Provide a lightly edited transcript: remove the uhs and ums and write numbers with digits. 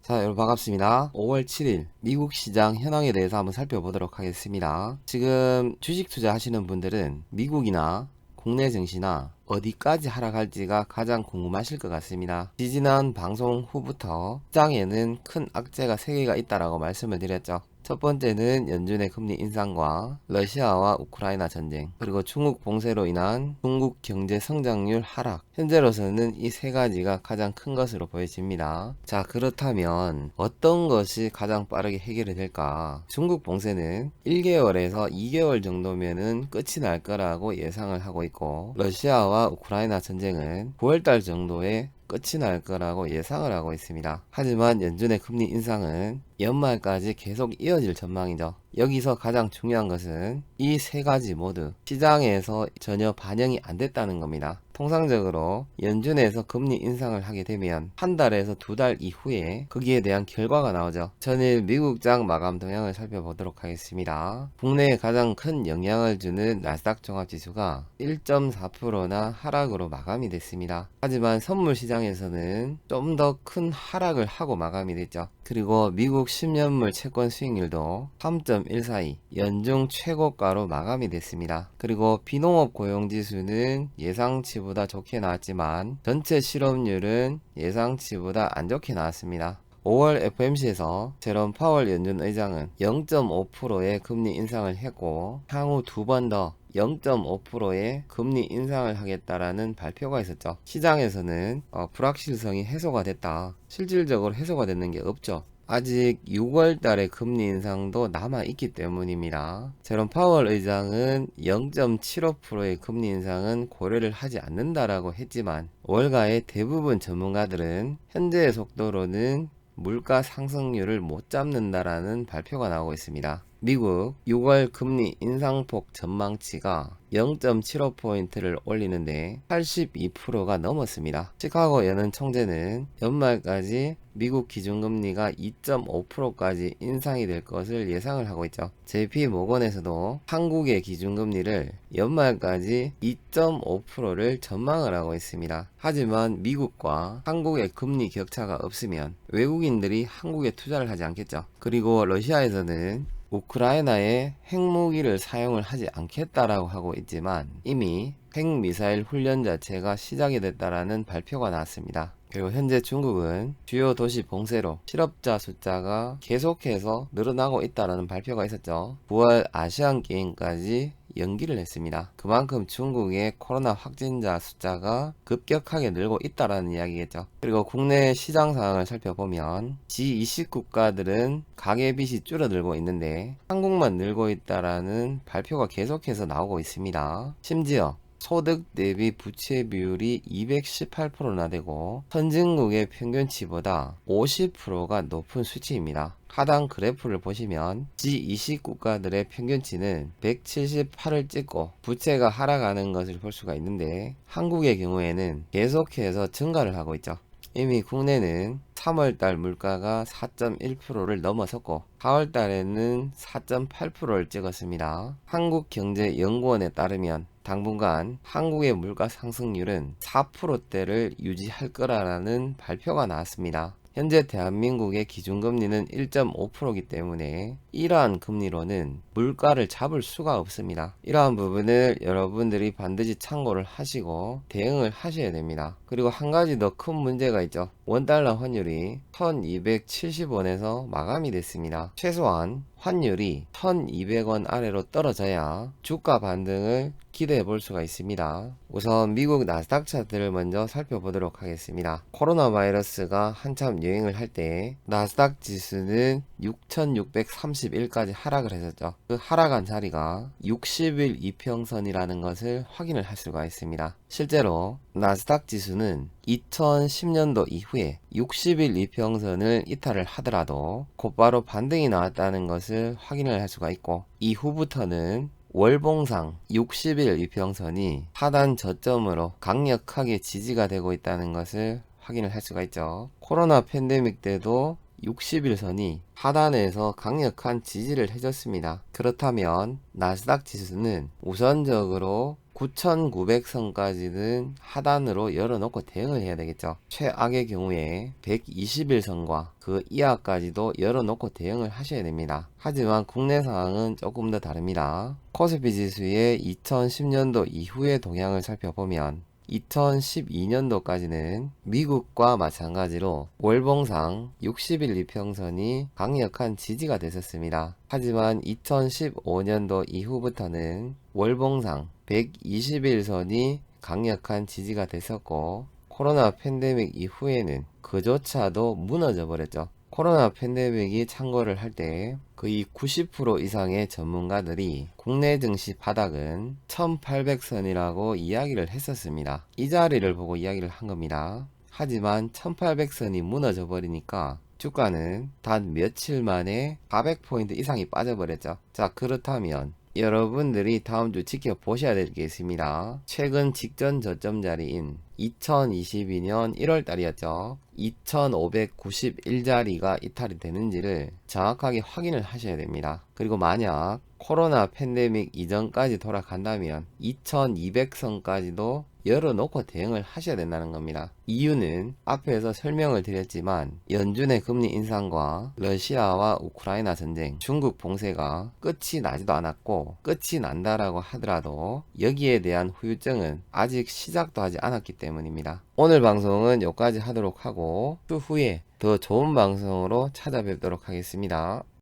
자, 여러분 반갑습니다. 5월 7일 미국 시장 현황에 대해서 한번 살펴보도록 하겠습니다. 지금 주식 투자하시는 분들은 미국이나 국내 증시나 어디까지 하락할지가 가장 궁금하실 것 같습니다. 지지난 방송 후부터 시장에는 큰 악재가 3개가 있다라고 말씀을 드렸죠. 첫 번째는 연준의 금리 인상과 러시아와 우크라이나 전쟁, 그리고 중국 봉쇄로 인한 중국 경제 성장률 하락. 현재로서는 이 3가지가 가장 큰 것으로 보여집니다. 자, 그렇다면 어떤 것이 가장 빠르게 해결이 될까? 중국 봉쇄는 1개월에서 2개월 정도면은 끝이 날 거라고 예상을 하고 있고, 러시아와 우크라이나 전쟁은 9월달 정도에 끝이 날 거라고 예상을 하고 있습니다. 하지만 연준의 금리 인상은 연말까지 계속 이어질 전망이죠. 여기서 가장 중요한 것은 이 3가지 모두 시장에서 전혀 반영이 안 됐다는 겁니다. 통상적으로 연준에서 금리 인상을 하게 되면 한 달에서 2달 이후에 거기에 대한 결과가 나오죠. 전일 미국장 마감 동향을 살펴보도록 하겠습니다. 국내에 가장 큰 영향을 주는 나스닥 종합지수가 1.4%나 하락으로 마감이 됐습니다. 하지만 선물 시장에서는 좀 더 큰 하락을 하고 마감이 됐죠. 그리고 미국 10년물 채권 수익률도 3.142 연중 최고가로 마감이 됐습니다. 그리고 비농업 고용지수는 예상치보다 좋게 나왔지만 전체 실업률은 예상치보다 안 좋게 나왔습니다. 5월 FOMC에서 제롬 파월 연준 의장은 0.5%의 금리 인상을 했고 향후 2번 더 0.5%의 금리 인상을 하겠다라는 발표가 있었죠. 시장에서는 불확실성이 해소가 됐다. 실질적으로 해소가 되는 게 없죠. 아직 6월 달에 금리 인상도 남아있기 때문입니다. 제롬 파월 의장은 0.75%의 금리 인상은 고려를 하지 않는다라고 했지만 월가의 대부분 전문가들은 현재의 속도로는 물가 상승률을 못 잡는다라는 발표가 나오고 있습니다. 미국 6월 금리 인상폭 전망치가 0.75포인트를 올리는데 82%가 넘었습니다. 시카고 연은 총재는 연말까지 미국 기준금리가 2.5%까지 인상이 될 것을 예상을 하고 있죠. JP 모건에서도 한국의 기준금리를 연말까지 2.5%를 전망을 하고 있습니다. 하지만 미국과 한국의 금리 격차가 없으면 외국인들이 한국에 투자를 하지 않겠죠. 그리고 러시아에서는 우크라이나에 핵무기를 사용을 하지 않겠다라고 하고 있지만 이미 핵미사일 훈련 자체가 시작이 됐다라는 발표가 나왔습니다. 그리고 현재 중국은 주요 도시 봉쇄로 실업자 숫자가 계속해서 늘어나고 있다라는 발표가 있었죠. 9월 아시안 게임까지 연기를 했습니다. 그만큼 중국의 코로나 확진자 숫자가 급격하게 늘고 있다라는 이야기겠죠. 그리고 국내 시장 상황을 살펴보면 G20 국가들은 가계빚이 줄어들고 있는데 한국만 늘고 있다라는 발표가 계속해서 나오고 있습니다. 심지어 소득 대비 부채 비율이 218%나 되고 선진국의 평균치보다 50%가 높은 수치입니다. 하단 그래프를 보시면 G20 국가들의 평균치는 178을 찍고 부채가 하락하는 것을 볼 수가 있는데 한국의 경우에는 계속해서 증가를 하고 있죠. 이미 국내는 3월달 물가가 4.1%를 넘어섰고 4월달에는 4.8%를 찍었습니다. 한국경제연구원에 따르면 당분간 한국의 물가 상승률은 4%대를 유지할 거라는 발표가 나왔습니다. 현재 대한민국의 기준금리는 1.5%이기 때문에 이러한 금리로는 물가를 잡을 수가 없습니다. 이러한 부분을 여러분들이 반드시 참고를 하시고 대응을 하셔야 됩니다. 그리고 한 가지 더 큰 문제가 있죠. 원달러 환율이 1270원에서 마감이 됐습니다. 최소한 환율이 1200원 아래로 떨어져야 주가 반등을 기대해 볼 수가 있습니다. 우선 미국 나스닥 차트를 먼저 살펴보도록 하겠습니다. 코로나 바이러스가 한참 유행을 할 때 나스닥 지수는 6631까지 하락을 했었죠. 그 하락한 자리가 60일 이평선이라는 것을 확인을 할 수가 있습니다. 실제로 나스닥 지수는 2010년도 이후에 60일 이평선을 이탈을 하더라도 곧바로 반등이 나왔다는 것을 확인을 할 수가 있고 이후부터는 월봉상 60일 이평선이 하단 저점으로 강력하게 지지가 되고 있다는 것을 확인을 할 수가 있죠. 코로나 팬데믹 때도 60일 선이 하단에서 강력한 지지를 해줬습니다. 그렇다면 나스닥 지수는 우선적으로 9,900선까지는 하단으로 열어놓고 대응을 해야 되겠죠. 최악의 경우에 120일선과 그 이하까지도 열어놓고 대응을 하셔야 됩니다. 하지만 국내 상황은 조금 더 다릅니다. 코스피 지수의 2010년도 이후의 동향을 살펴보면 2012년도까지는 미국과 마찬가지로 월봉상 60일 이평선이 강력한 지지가 됐었습니다. 하지만 2015년도 이후부터는 월봉상 120일선이 강력한 지지가 됐었고, 코로나 팬데믹 이후에는 그조차도 무너져 버렸죠. 코로나 팬데믹이 창궐을 할 때 거의 90% 이상의 전문가들이 국내 증시 바닥은 1800선이라고 이야기를 했었습니다. 이 자리를 보고 이야기를 한 겁니다. 하지만 1800선이 무너져 버리니까 주가는 단 며칠 만에 400포인트 이상이 빠져버렸죠. 자, 그렇다면 여러분들이 다음 주 지켜보셔야 될 게 있습니다. 최근 직전 저점 자리인 2022년 1월 달이었죠. 2591자리가 이탈이 되는지를 정확하게 확인을 하셔야 됩니다. 그리고 만약 코로나 팬데믹 이전까지 돌아간다면 2200선까지도 열어놓고 대응을 하셔야 된다는 겁니다. 이유는 앞에서 설명을 드렸지만 연준의 금리 인상과 러시아와 우크라이나 전쟁, 중국 봉쇄가 끝이 나지도 않았고, 끝이 난다라고 하더라도 여기에 대한 후유증은 아직 시작도 하지 않았기 때문입니다. 오늘 방송은 여기까지 하도록 하고 추후에 더 좋은 방송으로 찾아뵙도록 하겠습니다.